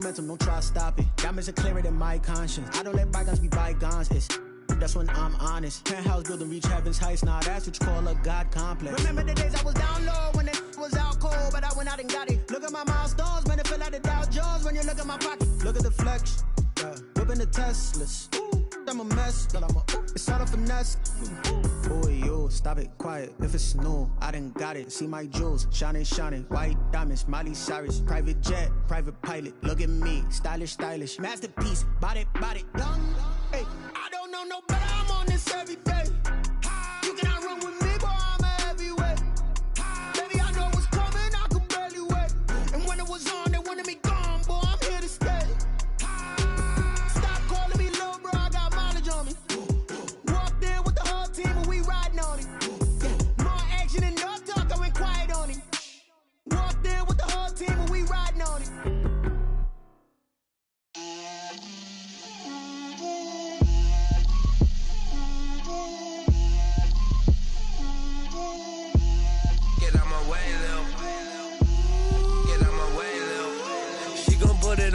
Momentum, don't try to stop it. Diamonds are clearer than my conscience. I don't let bygones be bygones. That's when I'm honest. Penthouse building, reach heaven's heights. Nah, that's what you call a God complex. Remember the days I was down low when it was out cold, but I went out and got it. Look at my milestones, man, it feel like the Dow Jones when you look at my pocket. Look at the flex, yeah. Whipping the Teslas. I'm a mess, but it's all a finesse. Boy, yo, stop it, quiet. If it's new, I done got it. See my jewels, shining, shining. White diamonds, Miley Cyrus. Private jet, private pilot. Look at me, stylish, stylish. Masterpiece, body, young. Hey, I don't know no better. I'm on this every day. You cannot run with me, boy. I'm a heavyweight. Baby, I know what's coming. I could barely wait. And when it was on, they wanted me gone, boy. I'm here to stay. Stop calling me little bro. I got mileage on me. Walked in with the whole team and we riding on it. More action and no talk. I went quiet on it. Walked in with the whole team and we riding on it.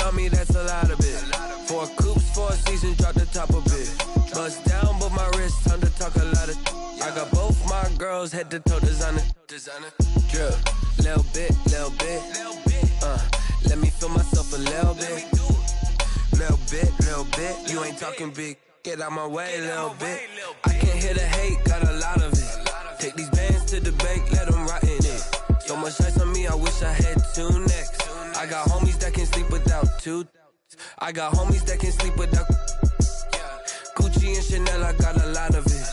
On me, that's a lot of it. 4 coops, 4 seasons, drop the top of it. Bust down, but my wrist, time to talk a lot of. I got both my girls, head to toe designer. Drip, little bit. Let me feel myself a little bit. Little bit. You ain't talking big. Get out my way, little bit. I can't hear the hate, got a lot of it. Take these bands to the bank, let them rot in it. So much ice on me, I wish I had 2 necks. I got homies that can sleep without 2. I got homies that can sleep without Gucci and Chanel, I got a lot of it.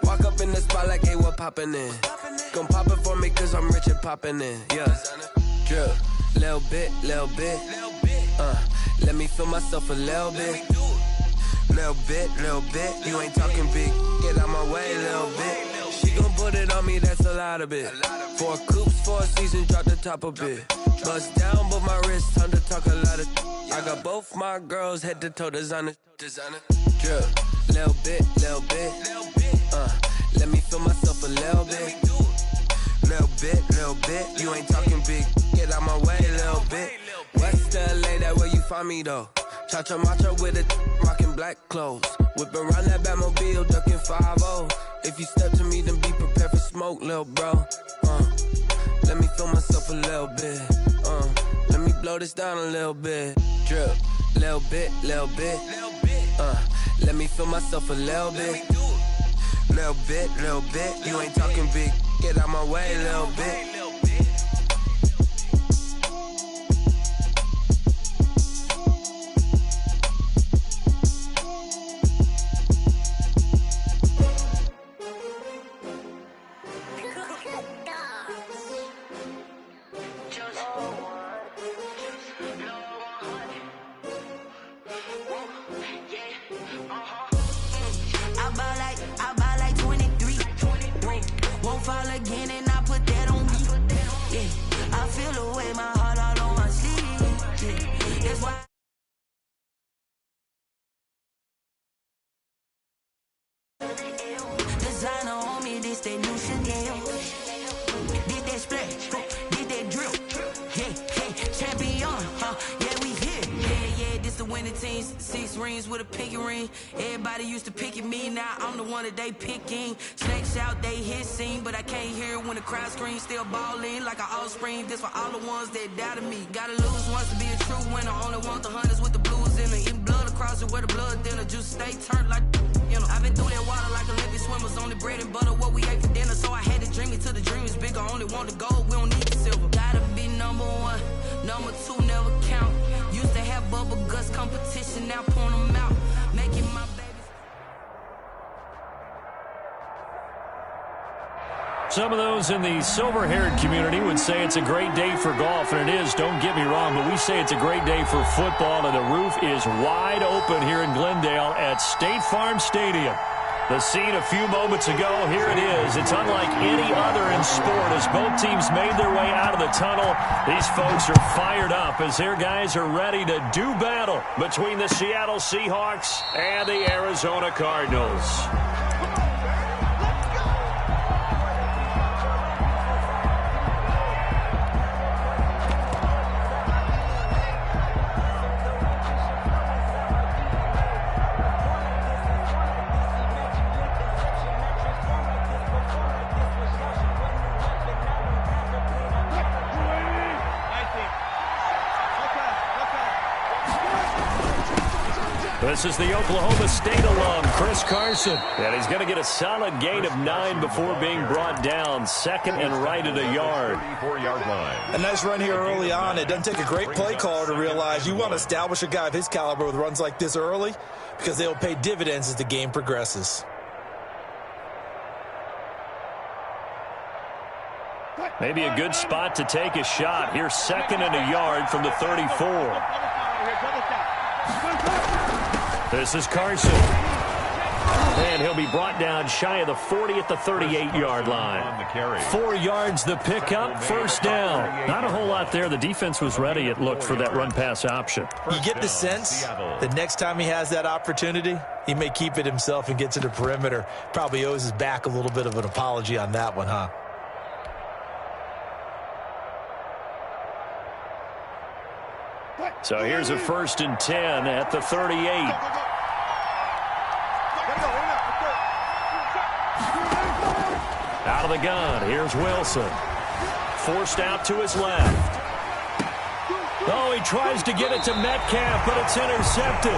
Walk up in the spot like, hey, what poppin' in? Gon' pop it for me cause I'm rich and poppin' in, yeah. Drip, little bit. Let me feel myself a little bit. Little bit. You ain't talking big. Get out my way, little bit. She gon' put it on me, that's a lot of it. 4 coops, 4 seasons, drop the top of it. Bust down, but my wrist, time to talk a lot of. I got both my girls, head to toe designer. Drip, little bit. Let me feel myself a little bit. Little bit. You ain't talking big. Get out my way, little bit. West LA, that where you find me though. Cha-cha matcha with a rockin' black clothes. Whip around that Batmobile, ducking 5-0. If you step to me, then be prepared for smoke, little bro. Let me feel myself a little bit. Let me blow this down a little bit. Drip, little bit. Let me feel myself a little bit. Little bit. You ain't talking big. Get out my way, little bit. Fall again and I put that on me. Yeah, I feel the way, my heart all on my sleeve. Yeah, that's why. Designer on me, this that new Chanel. Did that splash, did that drip. Yeah, champion, yeah, we here. Yeah, this the winning team. 6 rings with a pinky ring. Everybody used to pick at me, now I'm the one that they picking. Snakes out, they hit scene, but I can't hear it when the crowd screams. Still ballin' like an offspring. This for all the ones that doubted me. Gotta lose once to be a true winner. Only want the hunters with the blues in it. Eating blood across it where the blood dinner. Juice stay turned like, you know. I've been through that water like Olympic swimmers. Only bread and butter, what we ate for dinner. So I had to dream it till the dream is bigger. Only want the gold, we don't need the silver. Gotta be number 1, number 2 never count. Used to have bubble guts competition, now point them out. Making my babies. Some of those in the silver-haired community would say it's a great day for golf, and it is, don't get me wrong, but we say it's a great day for football, and the roof is wide open here in Glendale at State Farm Stadium. The scene a few moments ago, here it is. It's unlike any other in sport as both teams made their way out of the tunnel. These folks are fired up as their guys are ready to do battle between the Seattle Seahawks and the Arizona Cardinals. This is the Oklahoma State alum, Chris Carson. And he's going to get a solid gain of 9 before being brought down. Second and right at a yard. 34-yard line. A nice run here early on. It doesn't take a great play caller to realize you want to establish a guy of his caliber with runs like this early because they'll pay dividends as the game progresses. Maybe a good spot to take a shot. Here's second and a yard from the 34. This is Carson. And he'll be brought down shy of the 40 at the 38-yard line. 4 yards the pickup, first down. Not a whole lot there. The defense was ready, it looked, for that run-pass option. You get the sense that next time he has that opportunity, he may keep it himself and get to the perimeter. Probably owes his back a little bit of an apology on that one, huh? So here's a 1st and 10 at the 38. Out of the gun, here's Wilson. Forced out to his left. Oh, he tries to get it to Metcalf, but it's intercepted.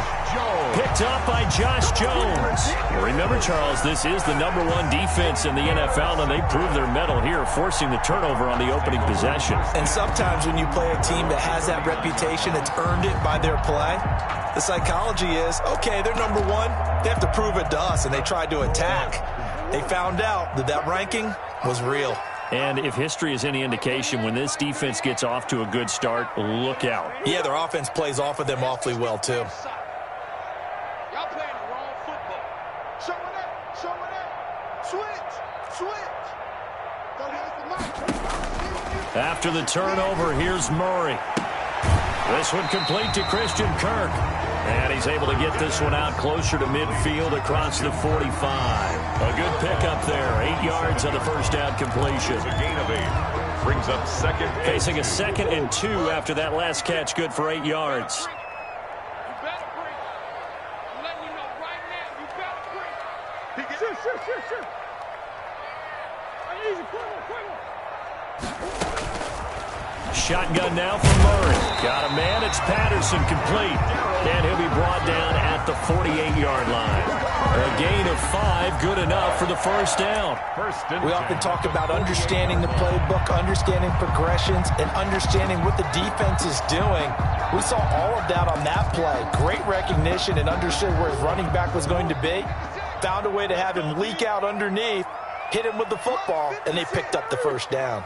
Picked up by Josh Jones. Remember, Charles, this is the #1 defense in the NFL, and they prove their mettle here, forcing the turnover on the opening possession. And sometimes when you play a team that has that reputation, it's earned it by their play. The psychology is, okay, they're #1. They have to prove it to us, and they tried to attack. They found out that that ranking was real. And if history is any indication, when this defense gets off to a good start, look out. Yeah, their offense plays off of them awfully well, too. Y'all playing the wrong football. Show it up. Show it up. Switch. Switch. Go ahead, the mic. After the turnover, here's Murray. This one complete to Christian Kirk. And he's able to get this one out closer to midfield across the 45. A good pickup there. 8 yards on the first down completion. A gain of 8. Brings up second. Facing a 2nd and 2 after that last catch. Good for 8 yards. You better break. I'm letting you know right now. You better break. Sure. Easy. Quick. Shotgun now for Murray. Got a man. It's Patterson complete. And he'll be brought down at the 48-yard line. A gain of 5, good enough for the first down. We often talk about understanding the playbook, understanding progressions, and understanding what the defense is doing. We saw all of that on that play. Great recognition and understood where his running back was going to be. Found a way to have him leak out underneath, hit him with the football, and they picked up the first down.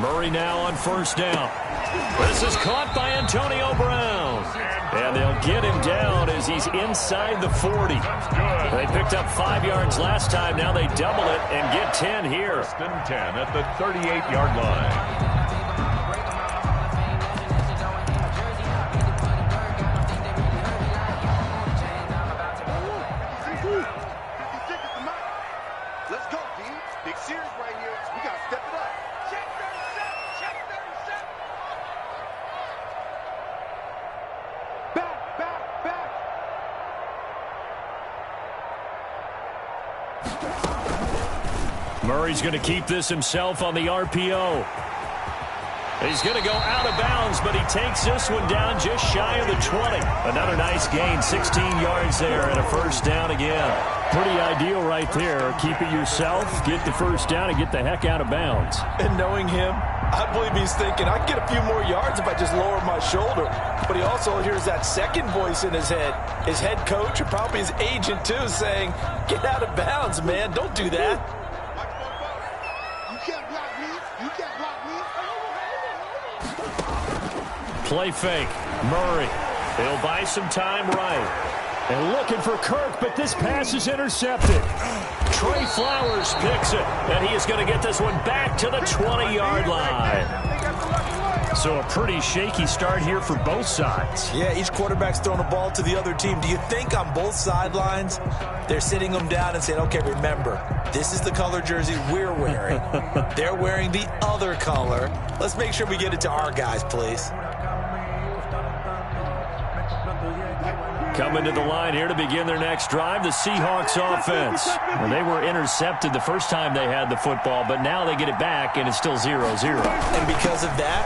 Murray now on first down. This is caught by Antonio Brown. And they'll get him down as he's inside the 40. They picked up 5 yards last time. Now they double it and get 10 here. 1st and 10 at the 38-yard line. Let's go, D. Big series right here. We got to step it up. Check 37. Back. Murray's going to keep this himself on the RPO. He's going to go out of bounds, but he takes this one down just shy of the 20. Another nice gain, 16 yards there, and a first down again. Pretty ideal right there. Keep it yourself, get the first down, and get the heck out of bounds. And knowing him, I believe he's thinking, I can get a few more yards if I just lower my shoulder. But he also hears that second voice in his head. His head coach, or probably his agent too, saying, get out of bounds, man. Don't do that. You can't block me. You can't block me. Play fake. Murray. He'll buy some time right. And looking for Kirk, but this pass is intercepted. Trey Flowers picks it, and he is going to get this one back to the 20-yard line. So a pretty shaky start here for both sides. Yeah, each quarterback's throwing the ball to the other team. Do you think on both sidelines they're sitting them down and saying, okay, remember, this is the color jersey we're wearing. They're wearing the other color. Let's make sure we get it to our guys, please. Coming to the line here to begin their next drive, the Seahawks offense. Well, they were intercepted the first time they had the football, but now they get it back, and it's still 0-0. And because of that,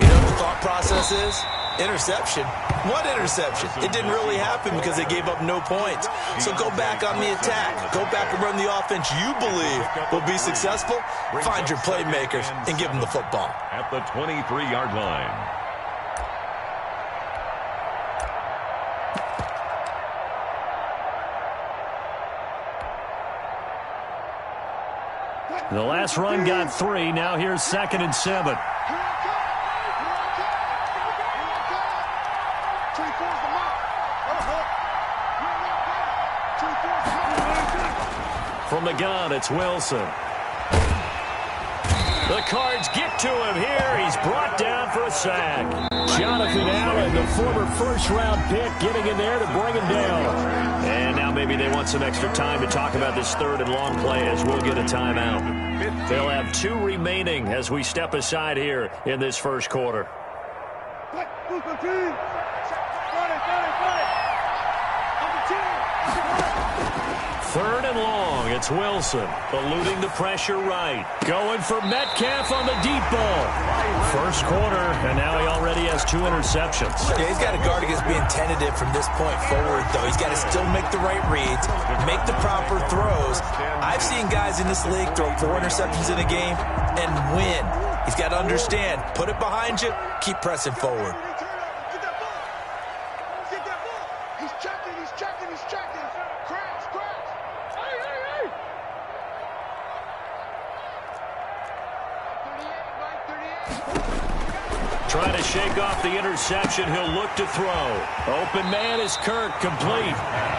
you know what the thought process is? Interception. What interception? It didn't really happen because they gave up no points. So go back on the attack. Go back and run the offense you believe will be successful. Find your playmakers and give them the football. At the 23-yard line. The last run got 3. Now here's 2nd and 7. From the gun, it's Wilson. The Cards get to him here. He's brought down for a sack. Jonathan Allen, the former first-round pick, getting in there to bring him down. And now maybe they want some extra time to talk about this 3rd and long play as we'll get a timeout. They'll have 2 remaining as we step aside here in this first quarter. Third and long, it's Wilson, eluding the pressure right. Going for Metcalf on the deep ball. First quarter, and now he already has 2 interceptions. Yeah, he's got to guard against being tentative from this point forward, though. He's got to still make the right reads, make the proper throws. I've seen guys in this league throw 4 interceptions in a game and win. He's got to understand, put it behind you, keep pressing forward. Trying to shake off the interception. He'll look to throw. Open man is Kirk, complete.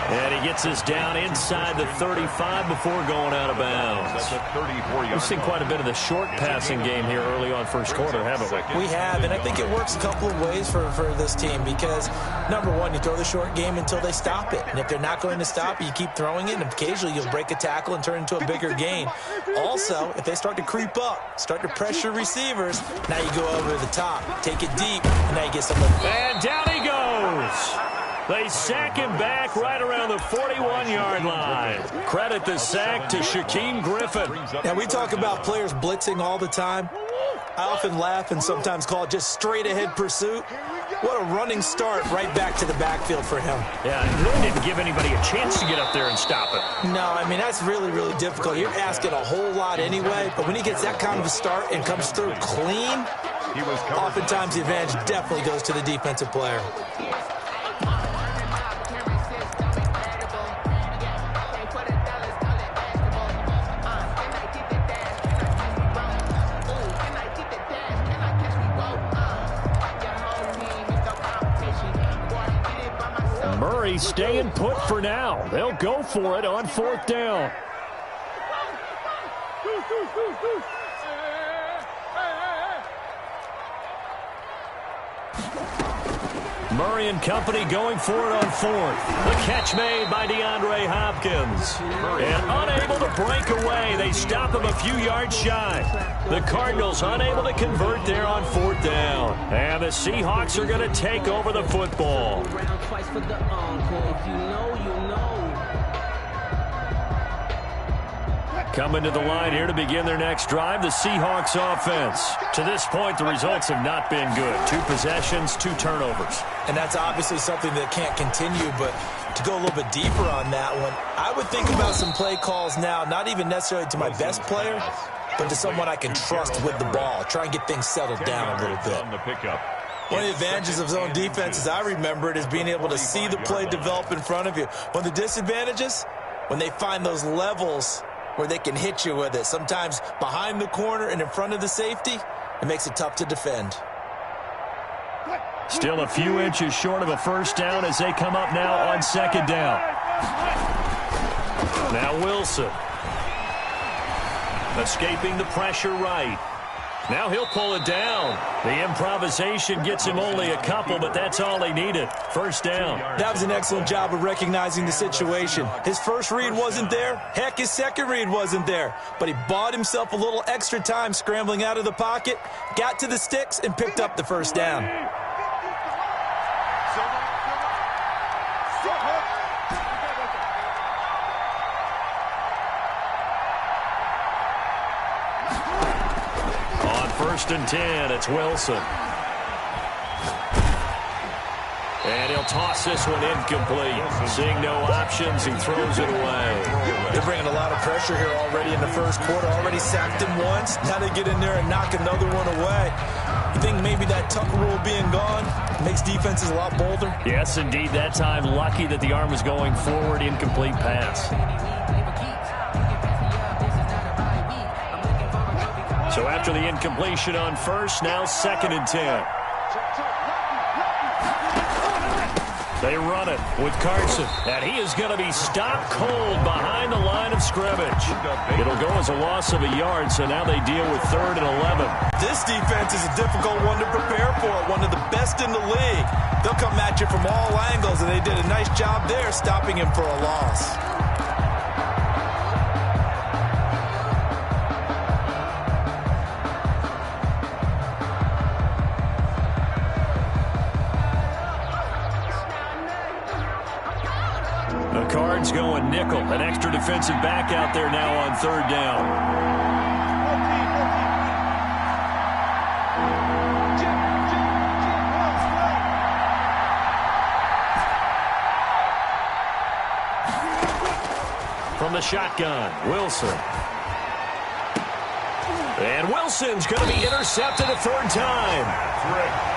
And he gets us down inside the 35 before going out of bounds. We've seen quite a bit of the short passing game here early on first quarter, haven't we? We have, and I think it works a couple of ways for this team because, number one, you throw the short game until they stop it. And if they're not going to stop it, you keep throwing it, and occasionally you'll break a tackle and turn into a bigger gain. Also, if they start to creep up, start to pressure receivers, now you go over the top. Take it deep, and now you get somebody. And down he goes. They sack him back right around the 41-yard line. Credit the sack to Shaquem Griffin. Now, we talk about players blitzing all the time. I often laugh and sometimes call it just straight-ahead pursuit. What a running start right back to the backfield for him. Yeah, he really didn't give anybody a chance to get up there and stop it. No, I mean, that's really, really difficult. You're asking a whole lot anyway, but when he gets that kind of a start and comes through clean, oftentimes the advantage definitely goes to the defensive player. Murray staying put for now. They'll go for it on 4th down. Murray and company going for it on 4th. The catch made by DeAndre Hopkins. And unable to break away. They stop him a few yards shy. The Cardinals unable to convert there on 4th down. And the Seahawks are going to take over the football. Coming to the line here to begin their next drive, the Seahawks offense. To this point, the results have not been good. 2 possessions, 2 turnovers. And that's obviously something that can't continue, but to go a little bit deeper on that one, I would think about some play calls now, not even necessarily to my best player, but to someone I can trust with the ball. Try and get things settled down a little bit. One of the advantages of zone defense, as I remember it, is being able to see the play develop in front of you. One of the disadvantages, when they find those levels where they can hit you with it, sometimes behind the corner and in front of the safety, it makes it tough to defend. Still a few inches short of a first down as they come up now on 2nd down. Now Wilson. Escaping the pressure right. Now he'll pull it down. The improvisation gets him only a couple, but that's all he needed. First down. That was an excellent job of recognizing the situation. His first read wasn't there. Heck, his second read wasn't there. But he bought himself a little extra time scrambling out of the pocket, got to the sticks, and picked up the first down. first and 10. It's Wilson. And he'll toss this one incomplete. Seeing no options, he throws it away. They're bringing a lot of pressure here already in the first quarter. Already sacked him once. Now they get in there and knock another one away. You think maybe that Tucker rule being gone makes defenses a lot bolder? Yes, indeed. That time, lucky that the arm was going forward. Incomplete pass. So after the incompletion on first, now second and 10. They run it with Carson, and he is going to be stopped cold behind the line of scrimmage. It'll go as a loss of a yard, so now they deal with 3rd and 11. This defense is a difficult one to prepare for, one of the best in the league. They'll come at you from all angles, and they did a nice job there stopping him for a loss. Cards going nickel. An extra defensive back out there now on 3rd down. From the shotgun, Wilson. And Wilson's going to be intercepted a 3rd time.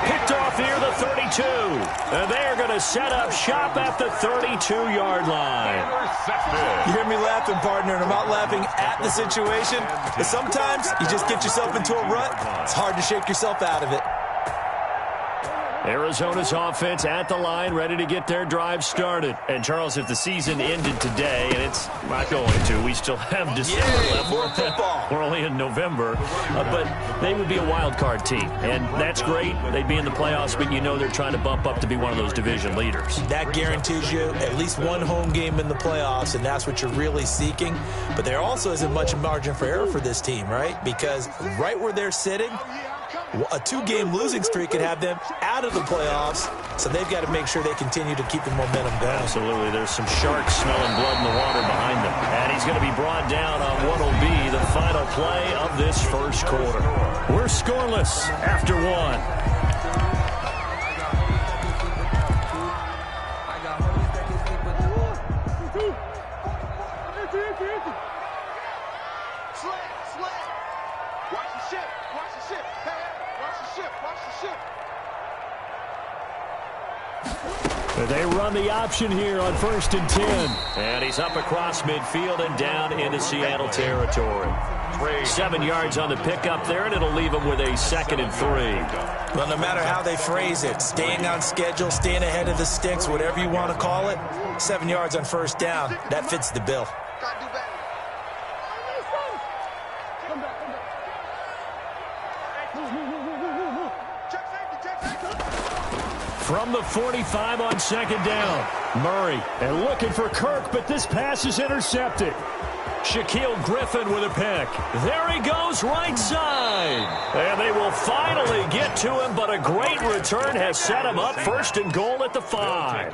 Picked off near the 32. And they are going to set up shop at the 32-yard line. You hear me laughing, partner, and I'm not laughing at the situation. But sometimes you just get yourself into a rut. It's hard to shake yourself out of it. Arizona's offense at the line, ready to get their drive started. And, Charles, if the season ended today, and it's not going to, we still have December left. More football. We're only in November. But they would be a wild card team, and that's great. They'd be in the playoffs, but you know they're trying to bump up to be one of those division leaders. That guarantees you at least one home game in the playoffs, and that's what you're really seeking. But there also isn't much margin for error for this team, right? Because right where they're sitting, a 2-game losing streak could have them out of the playoffs, so they've got to make sure they continue to keep the momentum going. Absolutely. There's some sharks smelling blood in the water behind them. And he's going to be brought down on what will be the final play of this first quarter. We're scoreless after 1. They run the option here on 1st and 10. And he's up across midfield and down into Seattle territory. 7 yards on the pickup there, and it'll leave him with a 2nd and 3. Well, no matter how they phrase it, staying on schedule, staying ahead of the sticks, whatever you want to call it, 7 yards on 1st down, that fits the bill. From the 45 on 2nd down. Murray and looking for Kirk, but this pass is intercepted. Shaquille Griffin with a pick. There he goes, right side. And they will finally get to him, but a great return has set him up 1st and goal at the 5.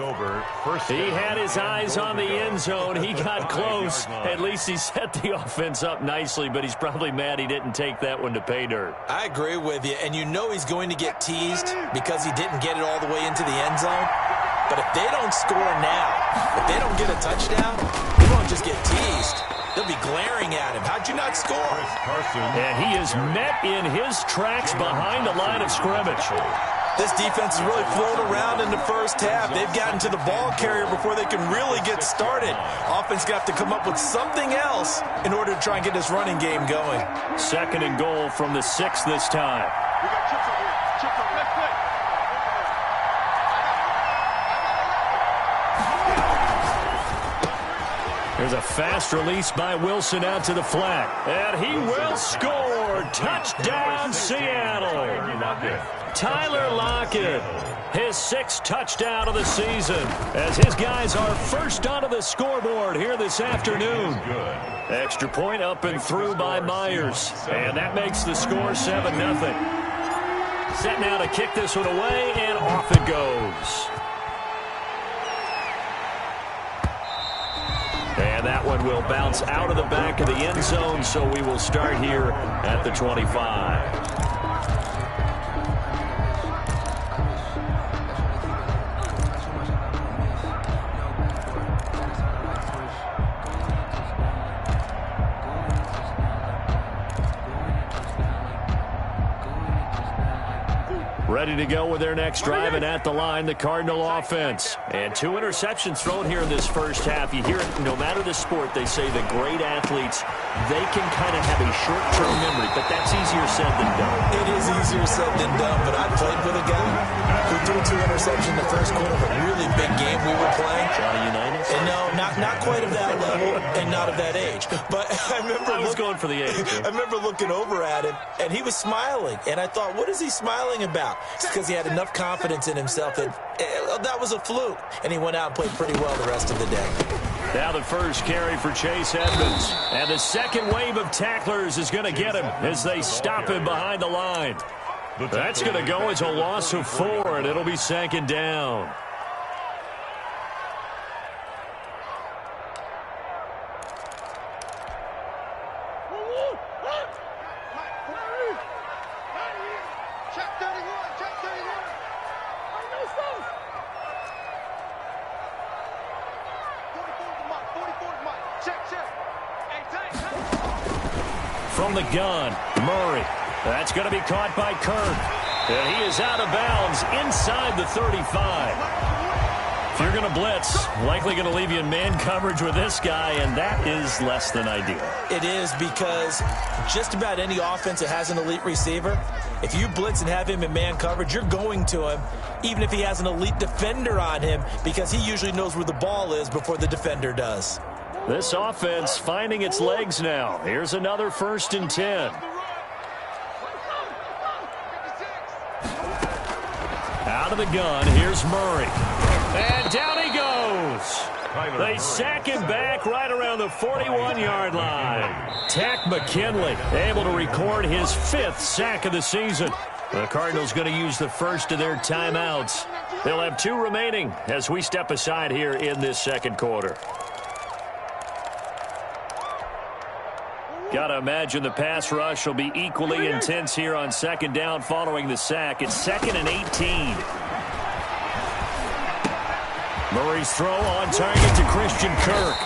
He had his eyes on the end zone. He got close. At least he set the offense up nicely, but he's probably mad he didn't take that one to pay dirt. I agree with you, and you know he's going to get teased because he didn't get it all the way into the end zone. But if they don't score now, if they don't get a touchdown, he won't just get teased. They'll be glaring at him. How'd you not score? And he is met in his tracks behind the line of scrimmage. This defense has really flown around in the first half. They've gotten to the ball carrier before they can really get started. Offense got to come up with something else in order to try and get this running game going. 2nd and goal from the 6 this time. We got chips over here. Chips over. Let's play. There's a fast release by Wilson out to the flat. And he will score. Touchdown, Seattle. Tyler Lockett, his 6th touchdown of the season, as his guys are first onto the scoreboard here this afternoon. Extra point up and through by Myers. And that makes the score 7-0. Set now to kick this one away, and off it goes. And that one will bounce out of the back of the end zone, so we will start here at the 25. ready to go with their next drive, and at the line, the Cardinal offense. And 2 interceptions thrown here in this first half. You hear it, no matter the sport, they say the great athletes, they can kind of have a short-term memory, but that's easier said than done. It is easier said than done, but I played with a guy who threw 2 interceptions in the first quarter of a really big game we were playing. Johnny Unitas? And no, not quite of that level and not of that age. But I was going for the age. I remember looking over at him, and he was smiling. And I thought, what is he smiling about? It's because he had enough confidence in himself that was a fluke. And he went out and played pretty well the rest of the day. Now the first carry for Chase Edmonds. And the second wave of tacklers is going to get him as they stop him behind the line. That's going to go as a loss of 4, and it'll be 2nd down. From the gun, Murray. That's going to be caught by Kirk. And he is out of bounds inside the 35. If you're going to blitz, likely going to leave you in man coverage with this guy, and that is less than ideal. It is, because just about any offense that has an elite receiver, if you blitz and have him in man coverage, you're going to him, even if he has an elite defender on him, because he usually knows where the ball is before the defender does. This offense finding its legs now. Here's another 1st and 10. Out of the gun, here's Murray. And down he goes. They sack him back right around the 41-yard line. Tack McKinley able to record his 5th sack of the season. The Cardinals going to use the first of their timeouts. They'll have 2 remaining as we step aside here in this second quarter. Got to imagine the pass rush will be equally intense here on 2nd down following the sack. It's 2nd and 18. Murray's throw on target to Christian Kirk.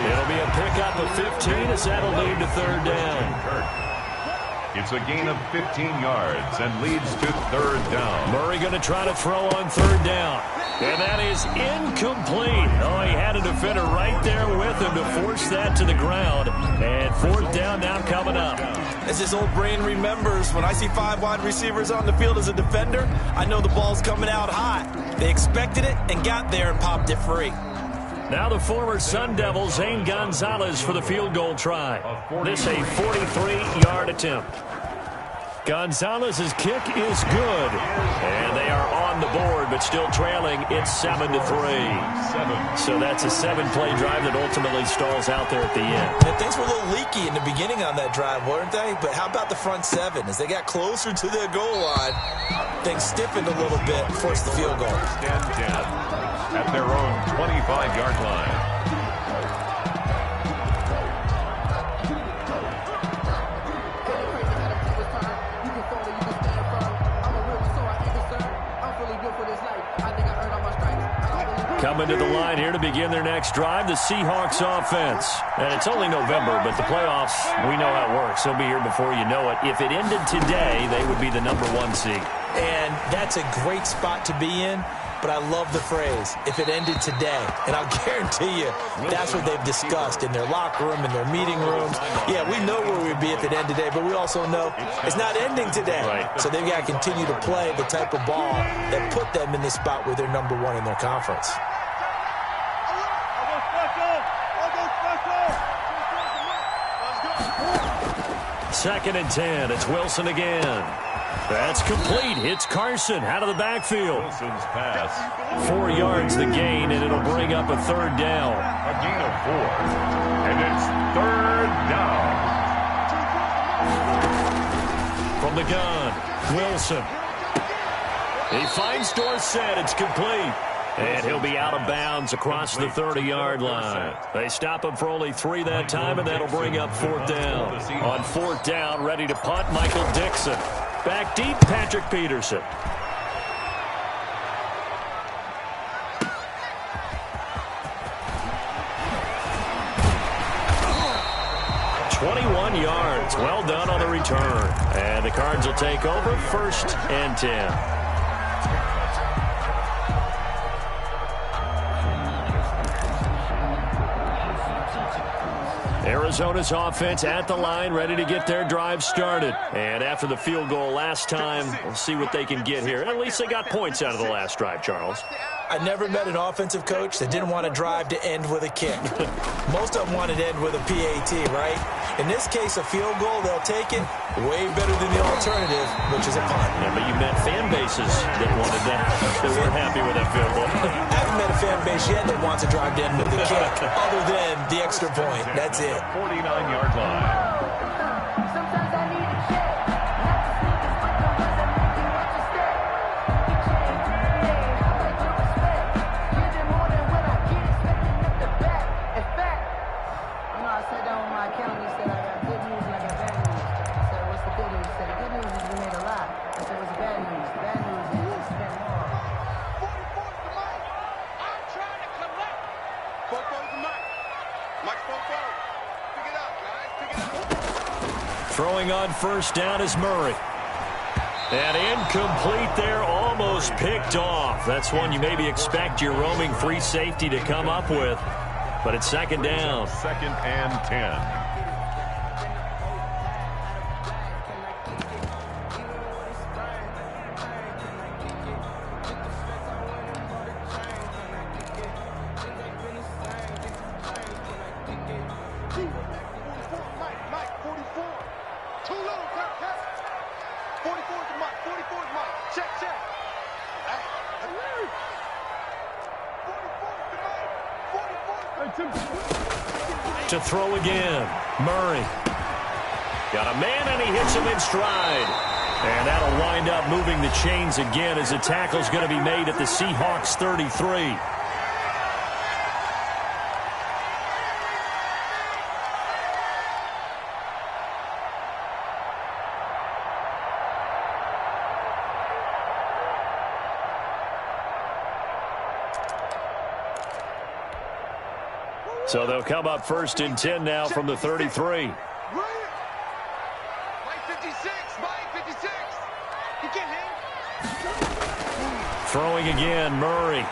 It'll be a pickup of 15 as that'll lead to 3rd down. It's a gain of 15 yards and leads to 3rd down. Murray going to try to throw on 3rd down. And that is incomplete. Oh, he had a defender right there with him to force that to the ground. And 4th down now coming up. As his old brain remembers, when I see 5 wide receivers on the field as a defender, I know the ball's coming out hot. They expected it and got there and popped it free. Now the former Sun Devil, Zane Gonzalez, for the field goal try. This a 43-yard attempt. Gonzalez's kick is good. And they are on the board, but still trailing. It's 7-3. So that's a 7-play drive that ultimately stalls out there at the end. And things were a little leaky in the beginning on that drive, weren't they? But how about the front 7? As they got closer to their goal line, things stiffened a little bit and forced the field goal. Stand down at their own 25-yard line. Coming to the line here to begin their next drive, the Seahawks offense. And it's only November, but the playoffs, we know how it works. They'll be here before you know it. If it ended today, they would be the number 1 seed. And that's a great spot to be in, but I love the phrase, if it ended today. And I'll guarantee you, that's what they've discussed in their locker room, in their meeting rooms. Yeah, we know where we'd be if it ended today, but we also know it's not ending today. Right. So they've got to continue to play the type of ball that put them in the spot where they're number 1 in their conference. 2nd and 10. It's Wilson again. That's complete. Hits Carson out of the backfield. Wilson's pass. 4 yards the gain, and it'll bring up a 3rd down. A gain of 4. And it's 3rd down. From the gun, Wilson. He finds Dorsett. It's complete. And he'll be out of bounds across the 30-yard line. They stop him for only 3 that time, and that'll bring up 4th down. On 4th down, ready to punt, Michael Dixon. Back deep, Patrick Peterson. 21 yards. Well done on the return. And the Cards will take over 1st and 10. Arizona's offense at the line, ready to get their drive started. And after the field goal last time, we'll see what they can get here. At least they got points out of the last drive, Charles. I never met an offensive coach that didn't want to drive to end with a kick. Most of them wanted to end with a PAT, right? In this case, a field goal, they'll take it. Way better than the alternative, which is a punt. Yeah, but you met fan bases that wanted that, that weren't happy with that field goal. I haven't met a fan base yet that wants to drive to end with a kick, other than the extra point. That's it. 49-yard line. Throwing on 1st down is Murray. And incomplete there, almost picked off. That's one you maybe expect your roaming free safety to come up with. But it's 2nd down. 2nd and 10. To throw again. Murray. Got a man, and he hits him in stride. And that'll wind up moving the chains again as the tackle's going to be made at the Seahawks 33. So they'll come up 1st and 10 now from the 33. Mike 56, Mike 56. You can't hang. Throwing again, Murray.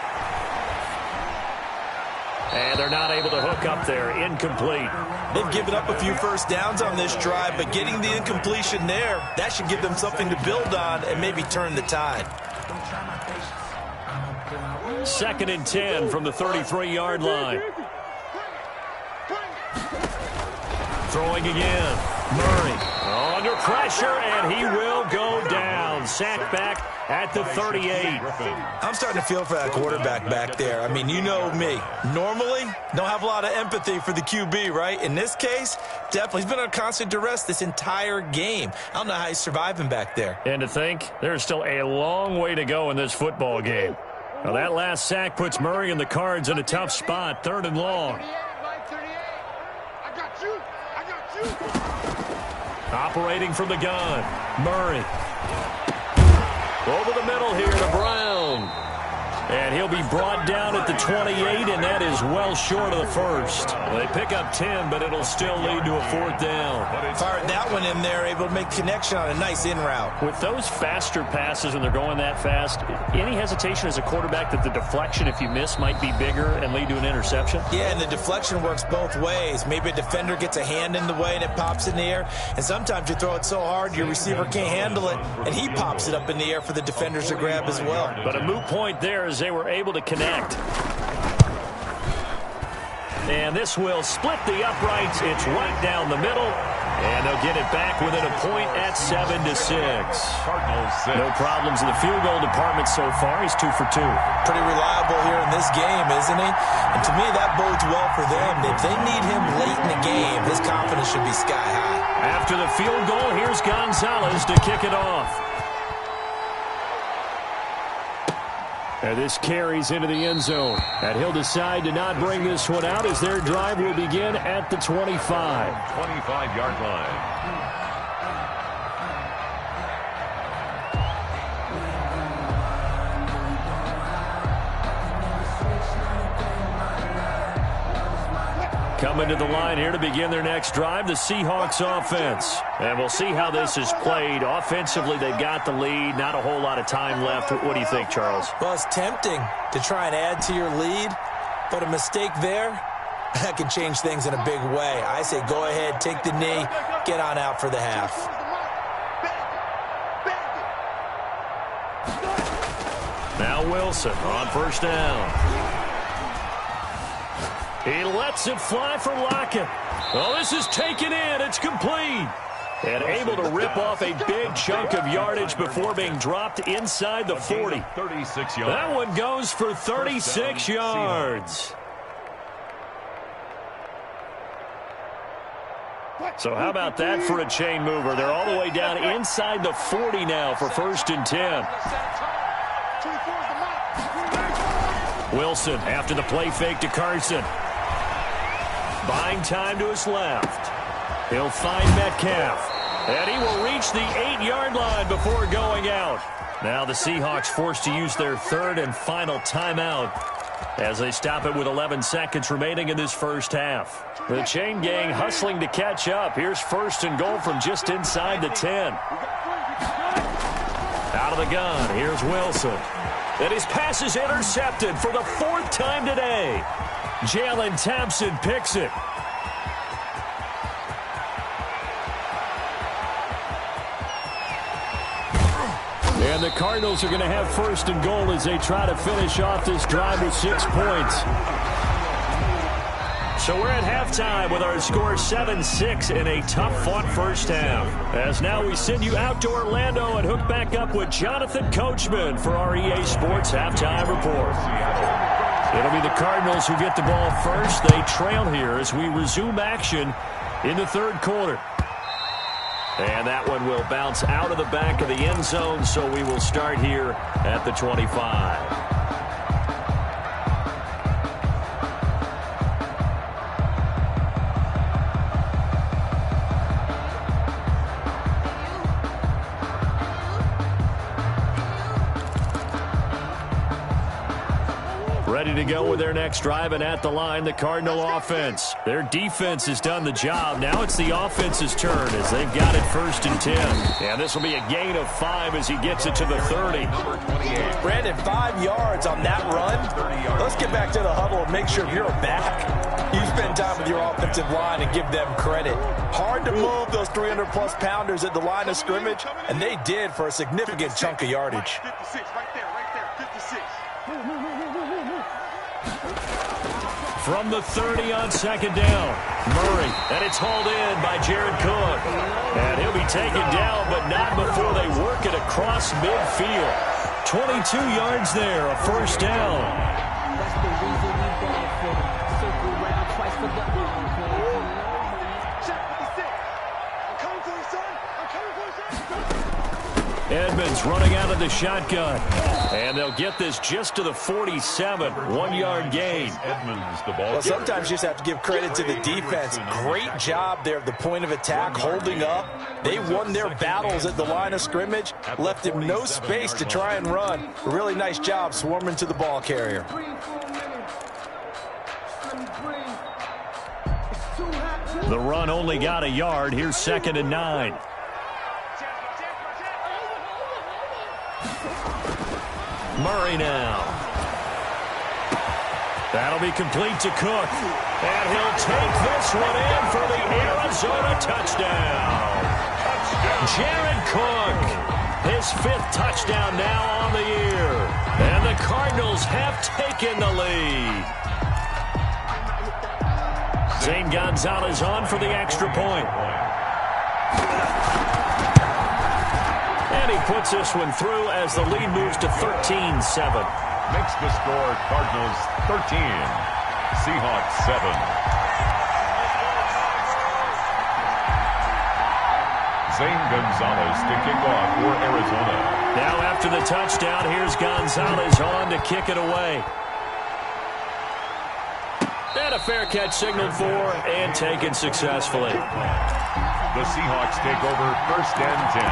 And they're not able to hook up there. Incomplete. They've given up a few first downs on this drive, but getting the incompletion there, that should give them something to build on and maybe turn the tide. 2nd and 10 from the 33-yard line. Throwing again. Murray under pressure, and he will go down. Sacked back at the 38. I'm starting to feel for that quarterback back there. I mean, you know me. Normally, don't have a lot of empathy for the QB, right? In this case, definitely. He's been under constant duress this entire game. I don't know how he's surviving back there. And to think, there's still a long way to go in this football game. Now, that last sack puts Murray and the Cards in a tough spot, 3rd and long. Operating from the gun, Murray. Over the middle here to Brown. And he'll be brought down at the 28, and that is well short of the 1st. They pick up 10, but it'll still lead to a 4th down. Fired that one in there, able to make connection on a nice in route. With those faster passes when they're going that fast, any hesitation as a quarterback that the deflection, if you miss, might be bigger and lead to an interception? Yeah, and the deflection works both ways. Maybe a defender gets a hand in the way and it pops in the air, and sometimes you throw it so hard your receiver can't handle it, and he pops it up in the air for the defenders to grab as well. But a moot point there as they were able to connect. And this will split the uprights. It's right down the middle. And they'll get it back within a point at 7-6. No problems in the field goal department so far. He's 2 for 2. Pretty reliable here in this game, isn't he? And to me, that bodes well for them. If they need him late in the game, his confidence should be sky high. After the field goal, here's Gonzalez to kick it off. And this carries into the end zone. And he'll decide to not bring this one out as their drive will begin at the 25. 25-yard line. Coming to the line here to begin their next drive, the Seahawks offense. And we'll see how this is played. Offensively, they've got the lead. Not a whole lot of time left. What do you think, Charles? Well, it's tempting to try and add to your lead, but a mistake there, that can change things in a big way. I say go ahead, take the knee, get on out for the half. Now Wilson on first down. He lets it fly for Lockett. Oh, this is taken in. It's complete. And able to rip off a big chunk of yardage before being dropped inside the 40. 36 yards. That one goes for 36 yards. So how about that for a chain mover? They're all the way down inside the 40 now for 1st and 10. Wilson after the play fake to Carson. Buying time to his left. He'll find Metcalf. And he will reach the 8-yard line before going out. Now the Seahawks forced to use their 3rd and final timeout as they stop it with 11 seconds remaining in this first half. The chain gang hustling to catch up. Here's 1st and goal from just inside the 10. Out of the gun, here's Wilson. And his pass is intercepted for the 4th time today. Jalen Thompson picks it. And the Cardinals are going to have 1st and goal as they try to finish off this drive with 6 points. So we're at halftime with our score 7-6 in a tough-fought first half. As now we send you out to Orlando and hook back up with Jonathan Coachman for our EA Sports Halftime Report. It'll be the Cardinals who get the ball first. They trail here as we resume action in the 3rd quarter. And that one will bounce out of the back of the end zone, so we will start here at the 25. Ready to go with their next drive, and at the line, the Cardinal offense. Their defense has done the job. Now it's the offense's turn as they've got it 1st and 10. And this will be a gain of 5 as he gets it to the 30. Brandon, 5 yards on that run. Let's get back to the huddle and make sure you're back. You spend time with your offensive line and give them credit. Hard to move those 300-plus pounders at the line of scrimmage, and they did for a significant chunk of yardage. 56, right there, 56. From the 30 on 2nd down, Murray, and it's hauled in by Jared Cook. And he'll be taken down, but not before they work it across midfield. 22 yards there, a 1st down. That's the reason we ball for them. Circle around twice for the Check 56. I'm coming for you, son. I'm coming for you, son. Edmonds running out of the shotgun. And they'll get this just to the 47. 1-yard gain. Edmonds, the ball. Well, sometimes you just have to give credit to the defense. Great job there at the point of attack, holding up. They won their battles at the line of scrimmage, left him no space to try and run. A really nice job swarming to the ball carrier. The run only got a yard. Here's 2nd and 9. Murray now. That'll be complete to Cook. And he'll take this one in for the Arizona touchdown. Jared Cook, his 5th touchdown now on the year. And the Cardinals have taken the lead. Zane Gonzalez on for the extra point. And he puts this one through as the lead moves to 13-7. Makes the score Cardinals 13, Seahawks 7. Zane Gonzalez to kick off for Arizona. Now after the touchdown, here's Gonzalez on to kick it away. And a fair catch signaled for and taken successfully. The Seahawks take over 1st and 10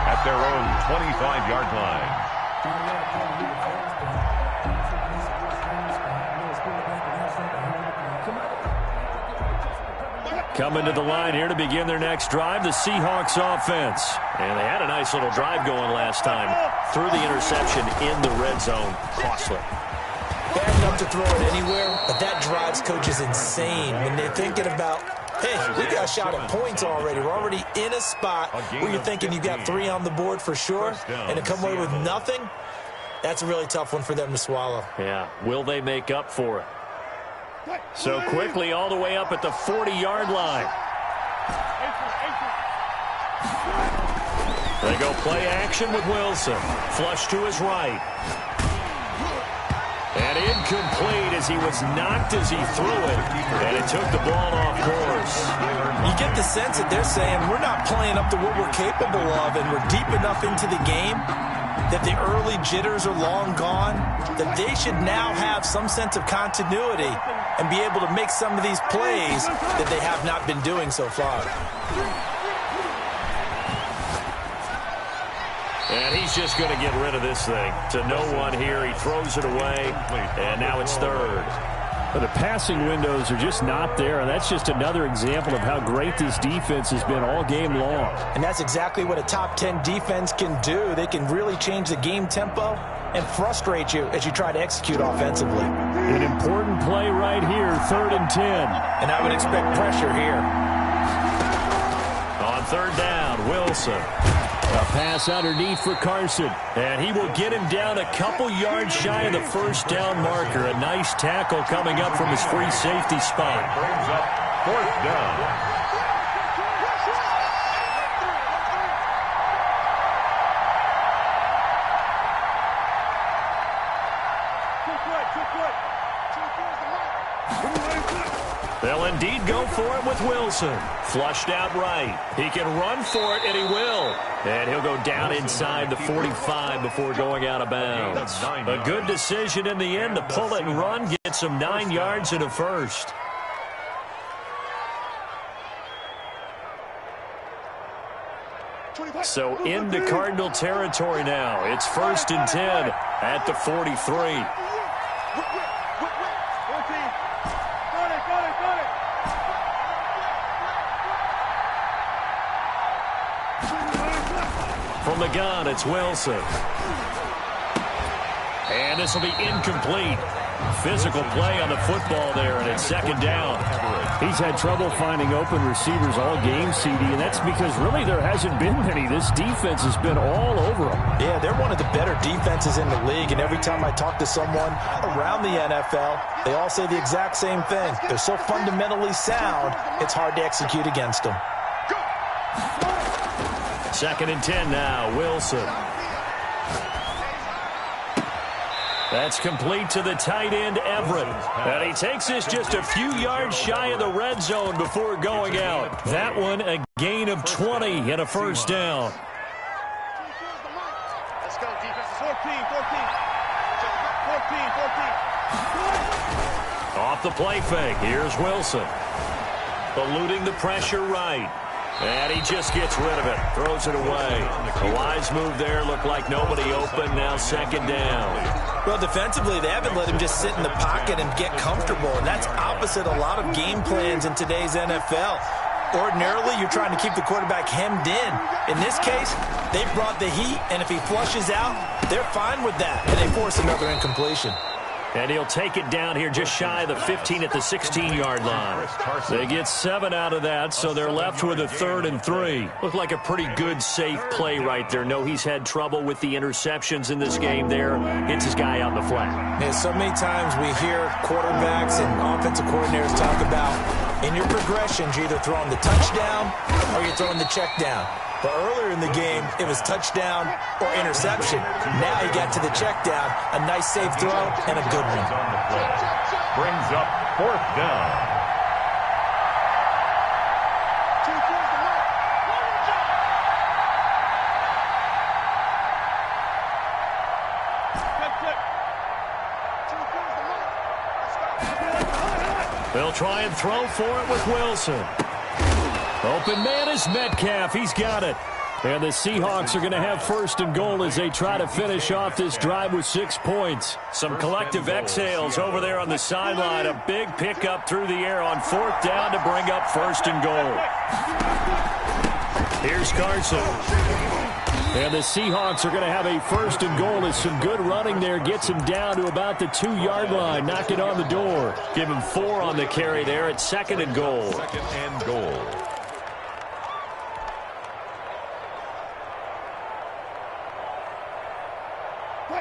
at their own 25-yard line. Coming to the line here to begin their next drive, the Seahawks offense. And they had a nice little drive going last time. Threw the interception in the red zone. Costly. Bad enough to throw it anywhere, but that drives coaches insane when they're thinking about, hey, we got a shot at points already. We're already in a spot where you're thinking you got 3 on the board for sure, and to come away with nothing, that's a really tough one for them to swallow. Yeah, will they make up for it? So quickly all the way up at the 40-yard line. They go play action with Wilson. Flush to his right. And incomplete as he was knocked as he threw it. And it took the ball off course. You get the sense that they're saying we're not playing up to what we're capable of, and we're deep enough into the game that the early jitters are long gone, that they should now have some sense of continuity and be able to make some of these plays that they have not been doing so far. And he's just going to get rid of this thing. To no one here. He throws it away, and now it's third. But the passing windows are just not there, and that's just another example of how great this defense has been all game long. And that's exactly what a top 10 defense can do. They can really change the game tempo and frustrate you as you try to execute offensively. An important play right here, 3rd and 10. And I would expect pressure here. On 3rd down, Wilson. A pass underneath for Carson. And he will get him down a couple yards shy of the first down marker. A nice tackle coming up from his free safety spot. Brings up 4th down. They'll indeed go for it with Wilson. Flushed out right. He can run for it, and he will. And he'll go down inside the 45 before going out of bounds. A good decision in the end to pull it and run, get some 9 yards and a first. So into Cardinal territory now. It's 1st and 10 at the 43. From the gun, it's Wilson. And this will be incomplete. Physical play on the football there, and it's 2nd down. He's had trouble finding open receivers all game, CD, and that's because really there hasn't been many. This defense has been all over them. Yeah, they're one of the better defenses in the league, and every time I talk to someone around the NFL, they all say the exact same thing. They're so fundamentally sound, it's hard to execute against them. 2nd and 10 now, Wilson. That's complete to the tight end, Everett. And he takes this just a few yards shy of the red zone before going out. That one a gain of 20 and a first down. Let's go, defense. 14. Off the play fake. Here's Wilson. Eluding the pressure right. And he just gets rid of it. Throws it away. A wise move there. Looked like nobody open. Now 2nd down. Well, defensively, they haven't let him just sit in the pocket and get comfortable. And that's opposite a lot of game plans in today's NFL. Ordinarily, you're trying to keep the quarterback hemmed in. In this case, they brought the heat, and if he flushes out, they're fine with that. And they force another incompletion. And he'll take it down here just shy of the 15 at the 16-yard line. They get 7 out of that, so they're left with a 3rd and 3. Looked like a pretty good, safe play right there. No, he's had trouble with the interceptions in this game there. Hits his guy out in the flat. Yeah, so many times we hear quarterbacks and offensive coordinators talk about in your progressions, you're either throwing the touchdown or you're throwing the check down. But earlier in the game, it was touchdown or interception. Now he got to the check down. A nice safe throw and a good one. Brings up 4th down. They'll try and throw for it with Wilson. Open man is Metcalf. He's got it. And the Seahawks are going to have first and goal as they try to finish off this drive with 6 points. Some collective exhales over there on the sideline. A big pickup through the air on 4th down to bring up first and goal. Here's Carson. And the Seahawks are going to have a first and goal as some good running there gets him down to about the 2-yard line. Knock it on the door. Give him 4 on the carry there at 2nd and goal. 2nd and goal.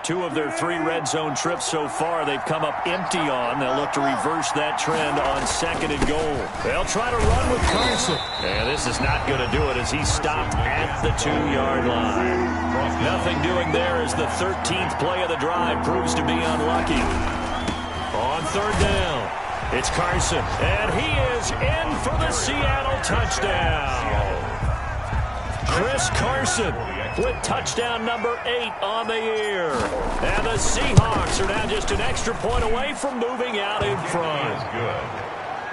Two of their 3 red zone trips so far, they've come up empty on. They'll look to reverse that trend on 2nd and goal. They'll try to run with Carson. And this is not going to do it as he's stopped at the 2-yard line. Nothing doing there as the 13th play of the drive proves to be unlucky. On 3rd down, it's Carson. And he is in for the Seattle touchdown. Chris Carson with touchdown number 8 on the year. And the Seahawks are now just an extra point away from moving out in front.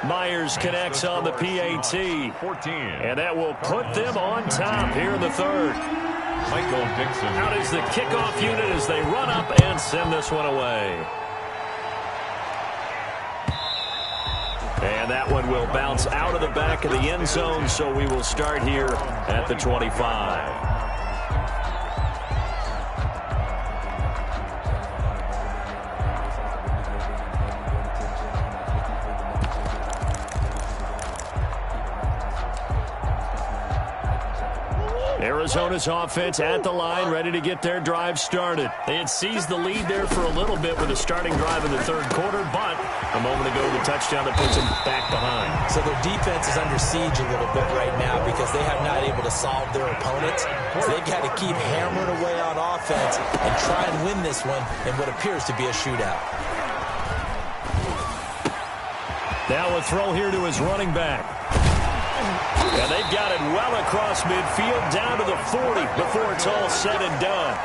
Myers connects on the PAT. And that will put them on top here in the 3rd. Michael Dixon. Out is the kickoff unit as they run up and send this one away. And that one will bounce out of the back of the end zone, so we will start here at the 25. Arizona's offense at the line, ready to get their drive started. They had seized the lead there for a little bit with a starting drive in the 3rd quarter, but a moment ago the touchdown that puts them back behind. So their defense is under siege a little bit right now because they have not able to solve their opponents. So they've got to keep hammering away on offense and try and win this one in what appears to be a shootout. Now a throw here to his running back. And they've got it well across midfield down to the 40 before it's all said and done.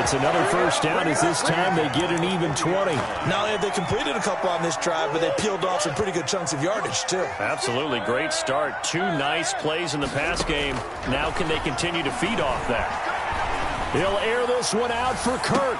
It's another first down as this time they get an even 20. Not only have they completed a couple on this drive, but they peeled off some pretty good chunks of yardage, too. Absolutely. Great start. 2 nice plays in the pass game. Now can they continue to feed off that? He'll air this one out for Kirk.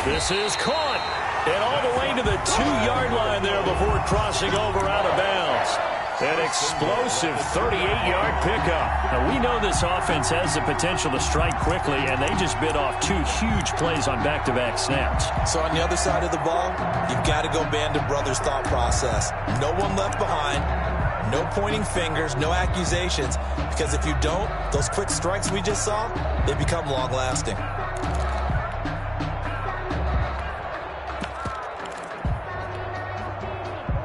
This is caught. And all the way to the 2-yard line there before crossing over out of bounds. An explosive 38-yard pickup. Now, we know this offense has the potential to strike quickly, and they just bit off 2 huge plays on back-to-back snaps. So on the other side of the ball, you've got to go Band of Brothers thought process. No one left behind, no pointing fingers, no accusations, because if you don't, those quick strikes we just saw, they become long-lasting.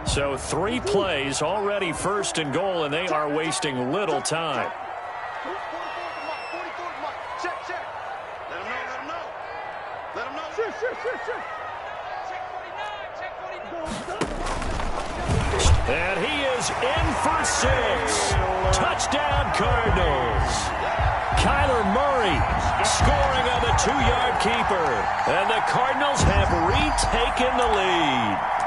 So 3 plays, already first and goal, and they are wasting little time. Check. Let him know. Let him know. Check 49. And he is in for 6. Touchdown, Cardinals. Kyler Murray scoring on the 2-yard keeper. And the Cardinals have retaken the lead.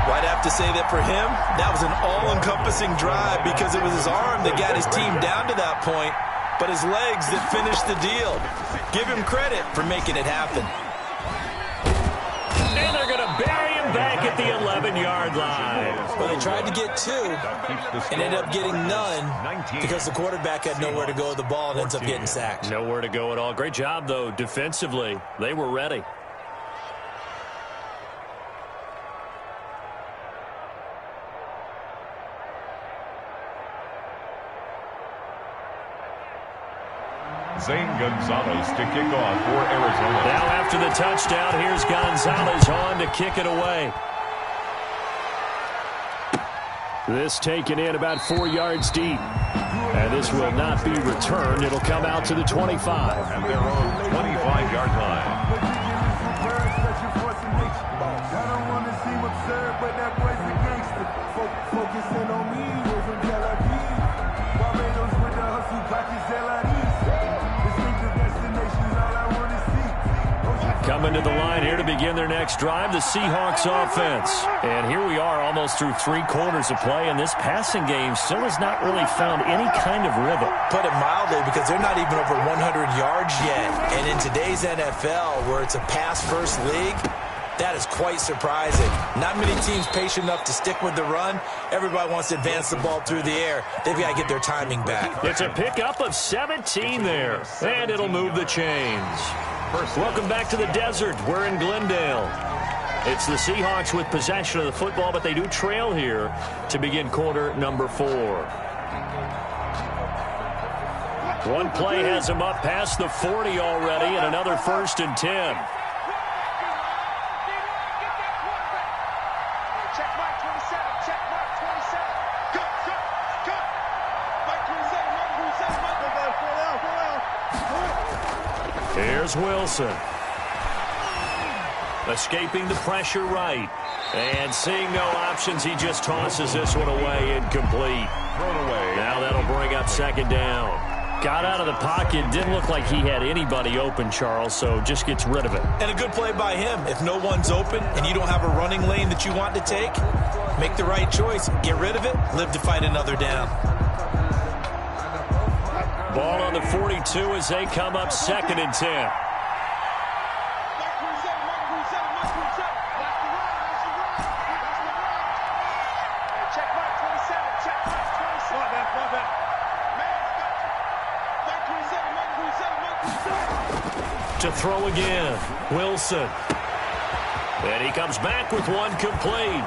Well, I'd have to say that for him, that was an all-encompassing drive because it was his arm that got his team down to that point, but his legs that finished the deal. Give him credit for making it happen. And they're going to bury him back at the 11-yard line. Well, they tried to get 2 and ended up getting none because the quarterback had nowhere to go with the ball and ends up getting sacked. Nowhere to go at all. Great job, though, defensively. They were ready. Zane Gonzalez to kick off for Arizona. Now after the touchdown, here's Gonzalez on to kick it away. This taken in about 4 yards deep. And this will not be returned. It'll come out to the 25. At their own 25-yard line. Coming to the line here to begin their next drive, the Seahawks offense. And here we are almost through 3 quarters of play, and this passing game still has not really found any kind of rhythm. Put it mildly, because they're not even over 100 yards yet. And in today's NFL, where it's a pass-first league, that is quite surprising. Not many teams patient enough to stick with the run. Everybody wants to advance the ball through the air. They've got to get their timing back. It's a pickup of 17 there, and it'll move the chains. Welcome back to the desert. We're in Glendale. It's the Seahawks with possession of the football, but they do trail here to begin quarter number 4. One play has them up past the 40 already, and another 1st and 10. Here's Wilson. Escaping the pressure right. And seeing no options, he just tosses this one away, incomplete. Thrown away. Now that'll bring up 2nd down. Got out of the pocket. Didn't look like he had anybody open, Charles, so just gets rid of it. And a good play by him. If no one's open and you don't have a running lane that you want to take, make the right choice. Get rid of it. Live to fight another down. Ball on the 42 as they come up 2nd and 10. To throw again, Wilson. And he comes back with one complete.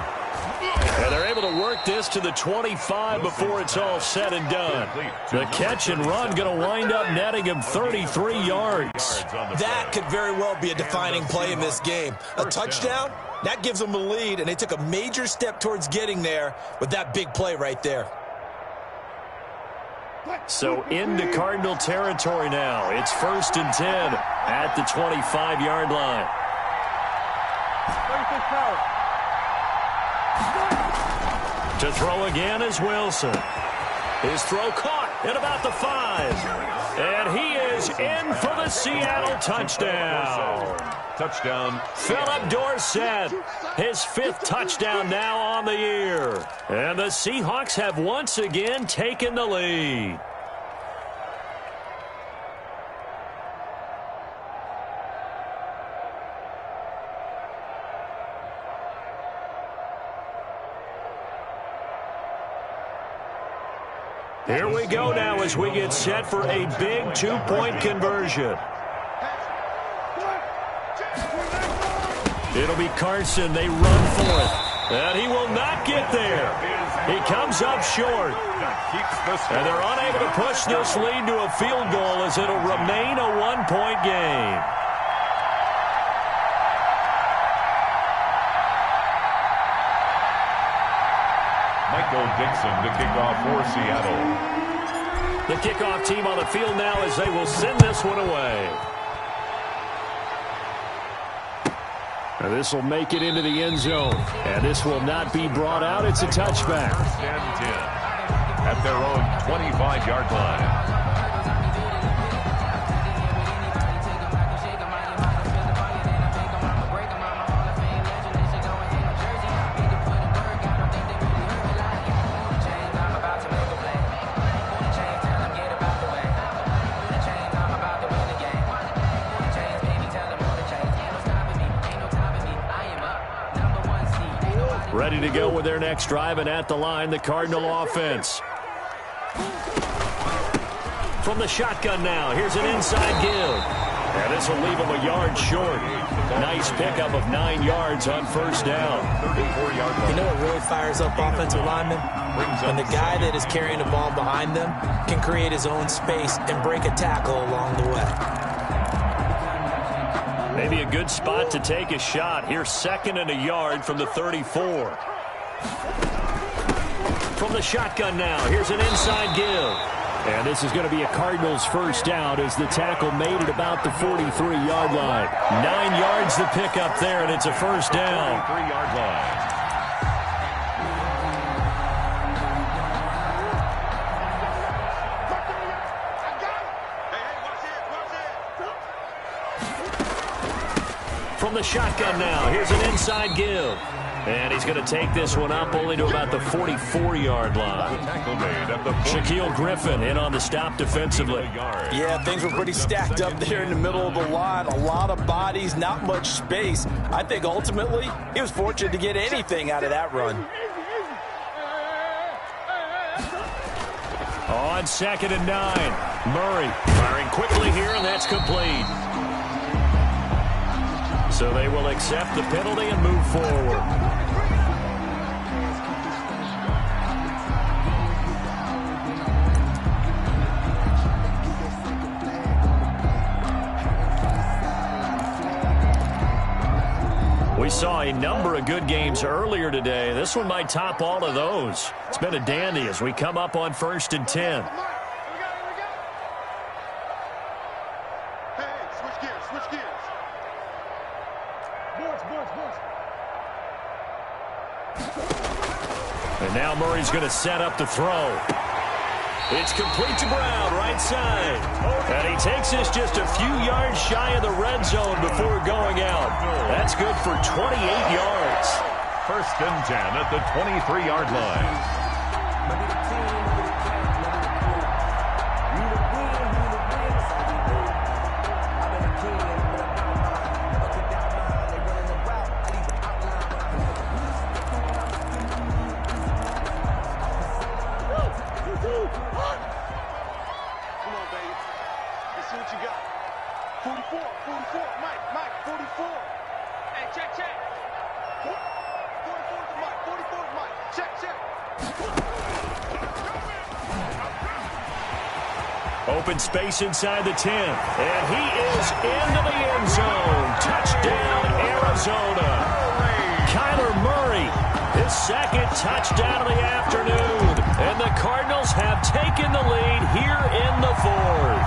And they're able to work this to the 25 before it's all said and done. The catch and run going to wind up netting him 33 yards. That could very well be a defining play in this game. A touchdown, that gives them a lead, and they took a major step towards getting there with that big play right there. So into Cardinal territory now. It's 1st and 10 at the 25-yard line. To throw again is Wilson. His throw caught at about the 5. And he is in for the Seattle touchdown. Touchdown. Philip Dorsett, his 5th touchdown now on the year. And the Seahawks have once again taken the lead. Here we go now as we get set for a big 2-point conversion. It'll be Carson. They run for it. And he will not get there. He comes up short. And they're unable to push this lead to a field goal as it'll remain a 1-point game. Michael Dixon to kick off for Seattle. The kickoff team on the field now as they will send this one away. And this will make it into the end zone. And this will not be brought out. It's a touchback. 1st and 10 at their own 25-yard line. Ready to go with their next drive, and at the line, the Cardinal offense. From the shotgun now, here's an inside give. And this will leave him a yard short. Nice pickup of 9 yards on 1st down. 34-yard line. You know what really fires up offensive linemen? When the guy that is carrying the ball behind them can create his own space and break a tackle along the way. Maybe a good spot to take a shot. Here's 2nd and a yard from the 34. From the shotgun now, here's an inside give. And this is going to be a Cardinals 1st down as the tackle made it about the 43-yard line. 9 yards to pick up there, and it's a 1st down. 3-yard line. From the shotgun now, here's an inside give. And he's going to take this one up only to about the 44-yard line. Shaquille Griffin in on the stop defensively. Yeah, things were pretty stacked up there in the middle of the line. A lot of bodies, not much space. I think ultimately he was fortunate to get anything out of that run. On 2nd and 9, Murray firing quickly here, and that's complete. So they will accept the penalty and move forward. We saw a number of good games earlier today. This one might top all of those. It's been a dandy as we come up on 1st and 10. And now Murray's going to set up the throw. It's complete to Brown, right side. And he takes this just a few yards shy of the red zone before going out. That's good for 28 yards. 1st and 10 at the 23-yard line. Open space inside the 10. And he is into the end zone. Touchdown, Arizona. Kyler Murray, his 2nd touchdown of the afternoon. And the Cardinals have taken the lead here in the 4th.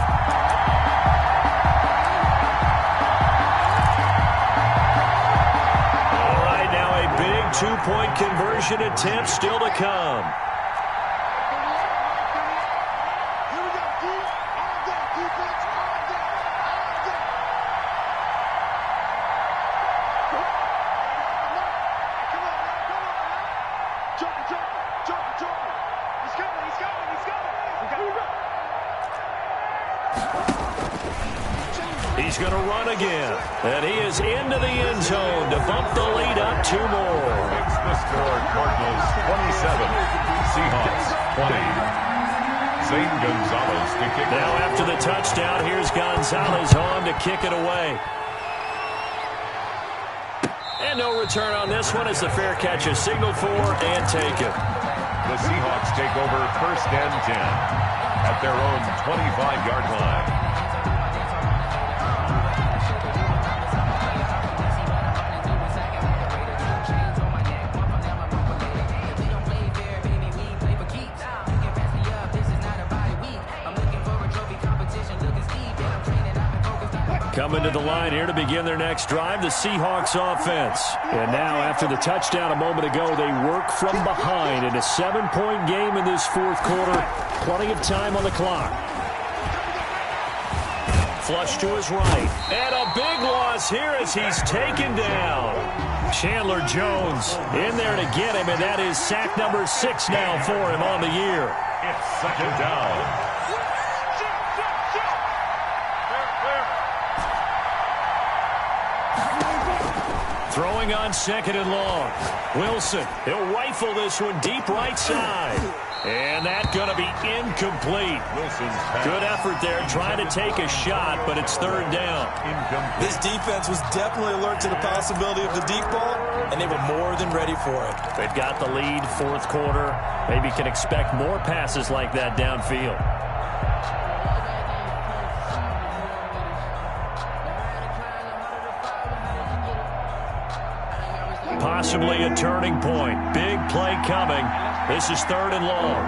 All right, now a big 2-point conversion attempt still to come. He's going to run again. And he is into the end zone to bump the lead up 2 more. Makes the score Cardinals 27, Seahawks 20. Zane Gonzalez to kick it. Now after the touchdown, here's Gonzalez on to kick it away. And no return on this one as the fair catch is signaled for and taken. The Seahawks take over 1st and 10 at their own 25-yard line. Coming to the line here to begin their next drive, the Seahawks offense. And now after the touchdown a moment ago, they work from behind in a 7-point game in this 4th quarter. Plenty of time on the clock. Flush to his right. And a big loss here as he's taken down. Chandler Jones in there to get him, and that is sack number 6 now for him on the year. It's 2nd down. Throwing on 2nd and long. Wilson, he'll rifle this one deep right side. And that's going to be incomplete. Good effort there trying to take a shot, but it's 3rd down. This defense was definitely alert to the possibility of the deep ball, and they were more than ready for it. They've got the lead, 4th quarter. Maybe can expect more passes like that downfield. Possibly a turning point. Big play coming. This is 3rd and long.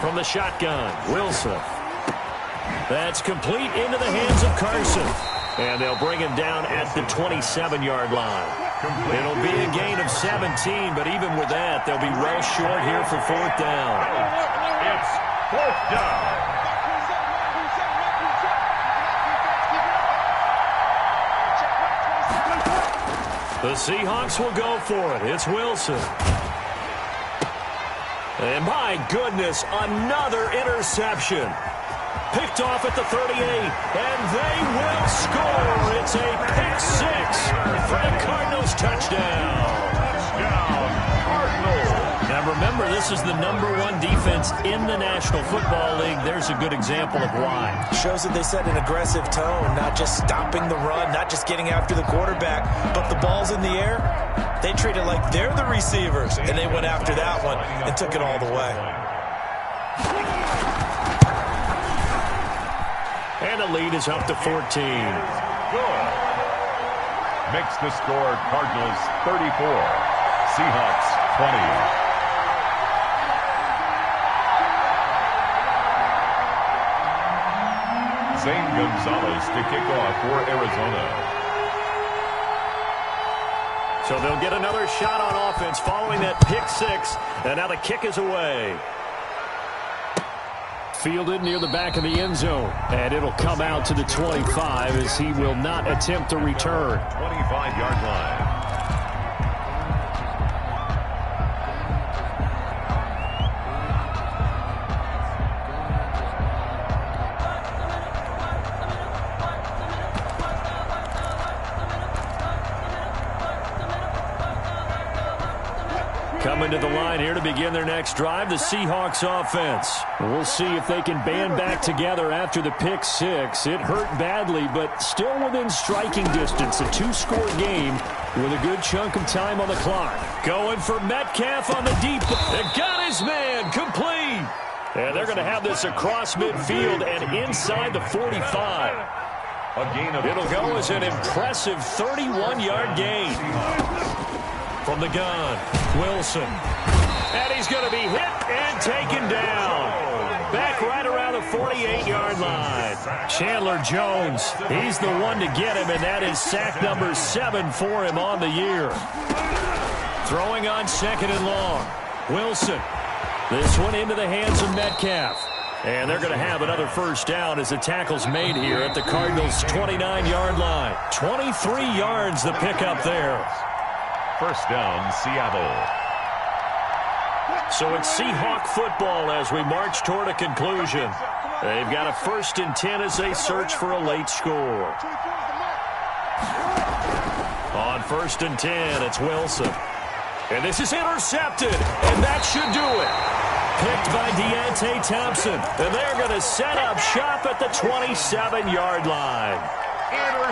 From the shotgun, Wilson. That's complete into the hands of Carson. And they'll bring him down at the 27-yard line. Complete. It'll be a gain of 17, but even with that, they'll be well short here for 4th down. It's 4th down. The Seahawks will go for it. It's Wilson. And my goodness, another interception. Picked off at the 38, and they will score. It's a pick six for the Cardinals touchdown. Touchdown, Cardinals. Now remember, this is the #1 defense in the National Football League. There's a good example of why. Shows that they set an aggressive tone, not just stopping the run, not just getting after the quarterback, but the ball's in the air. They treat it like they're the receivers, and they went after that one and took it all the way. And the lead is up to 14. Good. Makes the score Cardinals 34, Seahawks 20. Zane Gonzalez to kick off for Arizona. So they'll get another shot on offense following that pick six, and now the kick is away. Fielded near the back of the end zone, and it'll come out to the 25 as he will not attempt to return. 25-yard line. Coming to the line here to begin their next drive, the Seahawks offense. We'll see if they can band back together after the pick six. It hurt badly, but still within striking distance. A 2-score game with a good chunk of time on the clock. Going for Metcalf on the deep. It got his man complete. And they're going to have this across midfield and inside the 45. It'll go as an impressive 31-yard gain. From the gun, Wilson. And he's going to be hit and taken down. Back right around the 48-yard line. Chandler Jones, he's the one to get him, and that is sack number 7 for him on the year. Throwing on 2nd and long. Wilson. This one into the hands of Metcalf. And they're going to have another first down as the tackle's made here at the Cardinals' 29-yard line. 23 yards the pickup there. First down, Seattle. So it's Seahawk football as we march toward a conclusion. They've got a 1st and 10 as they search for a late score. On 1st and 10, it's Wilson. And this is intercepted, and that should do it. Picked by Deontay Thompson, and they're going to set up shop at the 27-yard line.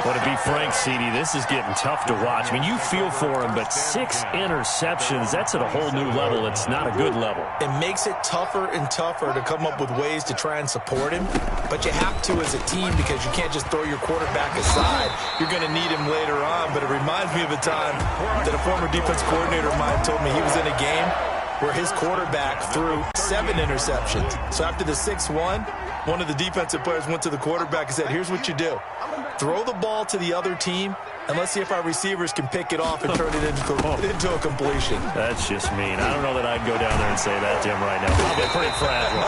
But to be frank, CD, this is getting tough to watch. I mean, you feel for him, but 6 interceptions, that's at a whole new level. It's not a good level. It makes it tougher and tougher to come up with ways to try and support him. But you have to as a team because you can't just throw your quarterback aside. You're going to need him later on. But it reminds me of a time that a former defense coordinator of mine told me he was in a game where his quarterback threw 7 interceptions. So after the 6-1, one of the defensive players went to the quarterback and said, here's what you do. Throw the ball to the other team, and let's see if our receivers can pick it off and turn it into a completion. That's just mean. I don't know that I'd go down there and say that to him right now. Probably pretty fragile.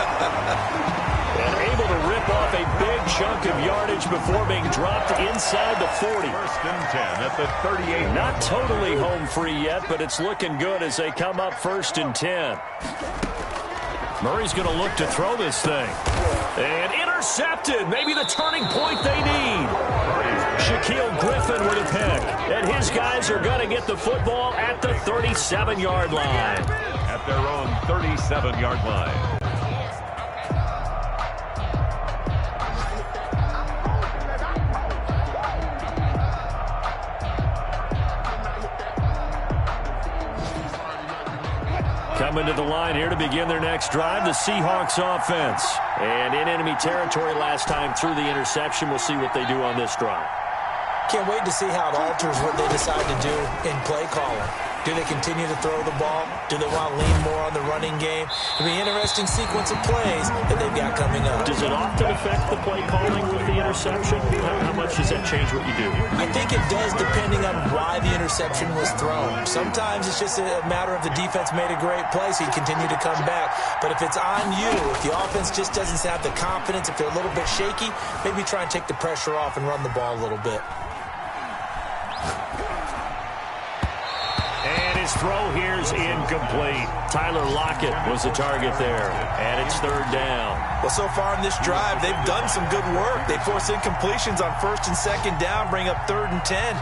And able to rip off a big chunk of yardage before being dropped inside the 40. 1st and 10 at the 38. Not totally home free yet, but it's looking good as they come up 1st and 10. Murray's going to look to throw this thing. And intercepted. Maybe the turning point they need. Shaquille Griffin with a pick. And his guys are going to get the football at the 37-yard line. At their own 37-yard line. Coming to the line here to begin their next drive, the Seahawks offense. And in enemy territory last time through the interception. We'll see what they do on this drive. Can't wait to see how it alters what they decide to do in play calling. Do they continue to throw the ball? Do they want to lean more on the running game? It'll be an interesting sequence of plays that they've got coming up. Does it often affect the play calling with the interception? How much does that change what you do? I think it does, depending on why the interception was thrown. Sometimes it's just a matter of the defense made a great play, so you continue to come back. But if it's on you, if the offense just doesn't have the confidence, if they're a little bit shaky, maybe try and take the pressure off and run the ball a little bit. His throw here's incomplete. Tyler Lockett was the target there, and it's third down. Well, so far in this drive, they've done some good work. They force incompletions on first and second down, bring up 3rd and 10.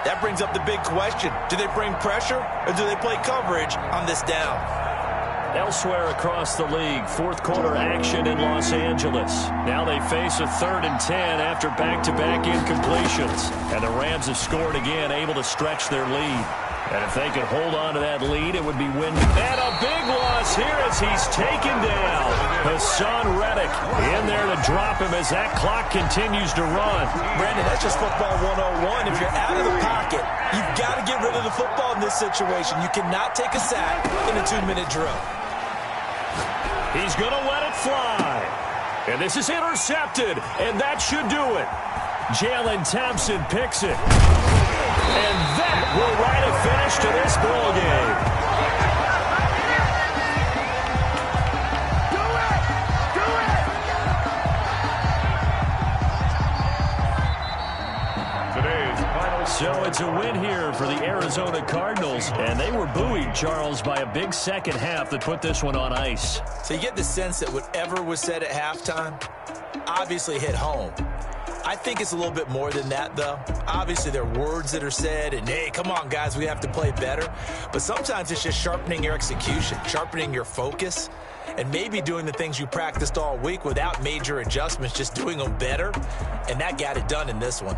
That brings up the big question. Do they bring pressure, or do they play coverage on this down? Elsewhere across the league, fourth quarter action in Los Angeles. Now they face a 3rd and 10 after back-to-back incompletions. And the Rams have scored again, able to stretch their lead. And if they could hold on to that lead, it would be winning. And a big loss here as he's taken down. Hassan Reddick in there to drop him as that clock continues to run. Brandon, that's just football 101. If you're out of the pocket, you've got to get rid of the football in this situation. You cannot take a sack in a 2-minute drill. He's going to let it fly. And this is intercepted, and that should do it. Jalen Thompson picks it. And that will write a finish to this ball game. Today's final. So it's a win here for the Arizona Cardinals, and they were buoyed, Charles, by a big second half that put this one on ice. So you get the sense that whatever was said at halftime obviously hit home. I think it's a little bit more than that, though. Obviously, there are words that are said, and, hey, come on, guys, we have to play better. But sometimes it's just sharpening your execution, sharpening your focus, and maybe doing the things you practiced all week without major adjustments, just doing them better. And that got it done in this one.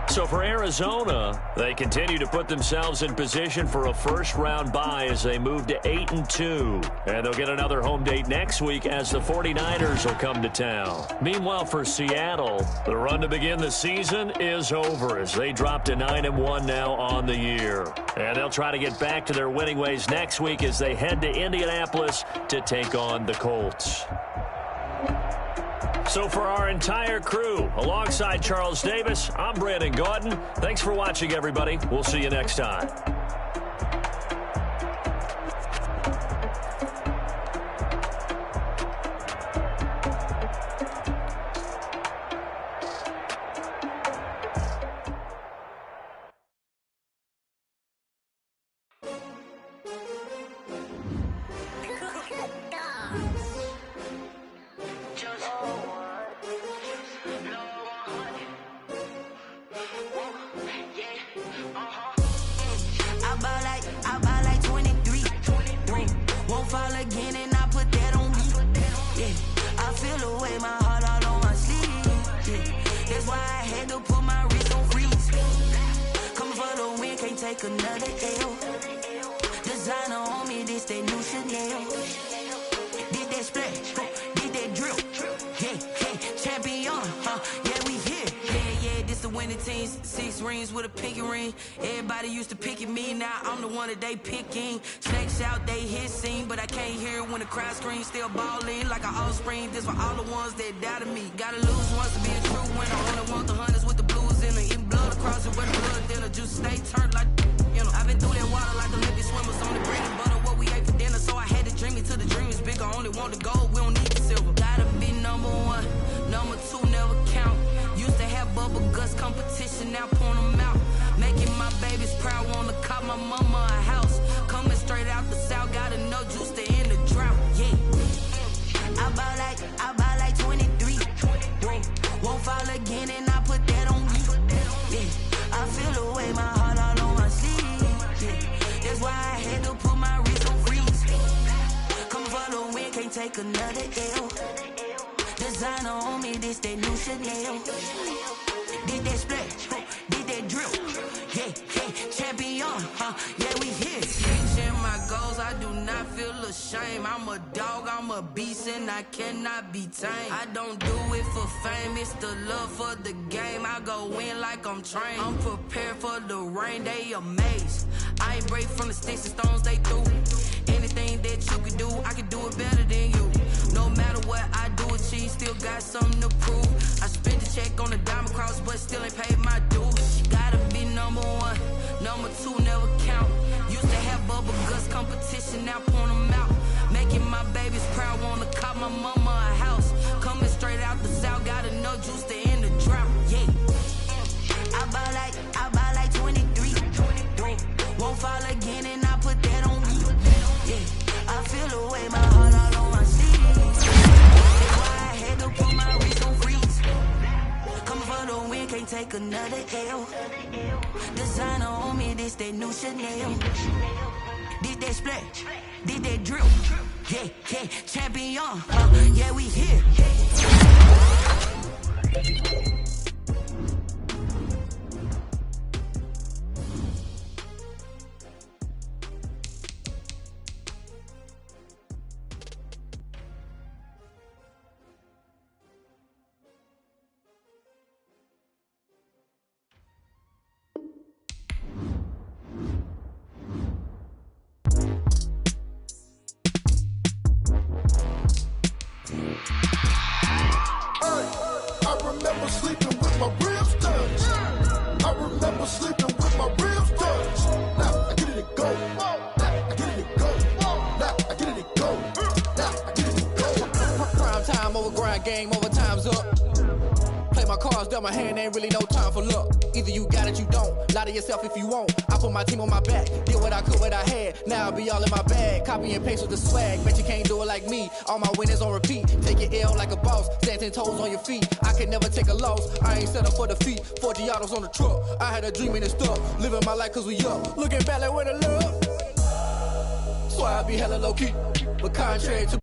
So for Arizona, they continue to put themselves in position for a first-round bye as they move to 8-2. And they'll get another home date next week as the 49ers will come to town. Meanwhile, for Seattle, the run to begin the season is over as they drop to 9-1 now on the year. And they'll try to get back to their winning ways next week as they head to Indianapolis to take on the Colts. So for our entire crew, alongside Charles Davis, I'm Brandon Gaudin. Thanks for watching, everybody. We'll see you next time. Another L. Designer on me, this that new Chanel. Did that splash, did that drill. Yeah, champion, yeah, we here. Yeah, this the winning teams. 6 rings with a pinky ring. Everybody used to pick at me, now I'm the one that they picking. Snakes out, they hit scene, but I can't hear it when the crowd screams. Still balling like an offspring. This for all the ones that doubted me. Gotta lose once to be a true winner. Only want the hunters with the blues in it. Eating blood across it with the blood dinner. Juice stay turned like. I've been through that water like Olympic swimmers on the bread and butter, what we ate for dinner. So I had to dream it till the dream is bigger. Only want the gold, we don't need the silver. Gotta be number 1, number 2 never count. Used to have bubble guts competition, now point them out. Making my babies proud, wanna cop my mama a house. Coming straight out the south, gotta know juice to end the drought. Yeah, I buy like 23. Won't fall again, and I put that on me. Yeah, I feel the way my heart all on my sleeve. That's why I had to put my wrist on freeze. Come for the win, can't take another L. Designer on me, this that new Chanel. Did that splash, did that drill. Yeah, champion, yeah, we here. Reaching my goals, I do not feel ashamed. I'm a dog, I'm a a beast and I cannot be tamed. I don't do it for fame, it's the love for the game. I go in like I'm trained. I'm prepared for the rain, they amazed. I ain't break from the sticks and stones they threw. Anything that you can do, I can do it better than you. No matter what I do achieve, still got something to prove. I spent the check on the diamond cross, but still ain't paid my dues. Gotta be number one, number two never count. Used to have bubble guts competition, now point them out. Making my babies proud, wanna cop my mama a house. Coming straight out the south, got enough juice to end the drought. Yeah, I buy like 23. Won't fall again and I put that on me. Yeah, I feel the way, my heart all on my sleeve. That's why I had to put my wrist on freeze. Coming for the win, can't take another L. Designer on me, this that new Chanel. Did that splash, did that drill. Yeah, yeah, champion, yeah, we here. Game over, time's up. Play my cards, dealt my hand, ain't really no time for luck. Either you got it, you don't. Lie to yourself if you won't. I put my team on my back, did what I could, what I had. Now I'll be all in my bag. Copy and paste with the swag. Bet you can't do it like me. All my winners on repeat. Take your L like a boss. Stand 10 toes on your feet. I can never take a loss. I ain't set up for defeat. 40 autos on the truck. I had a dream and it's stuck. Living my life cause we up. Looking back like where the love. So I be hella low key. But contrary to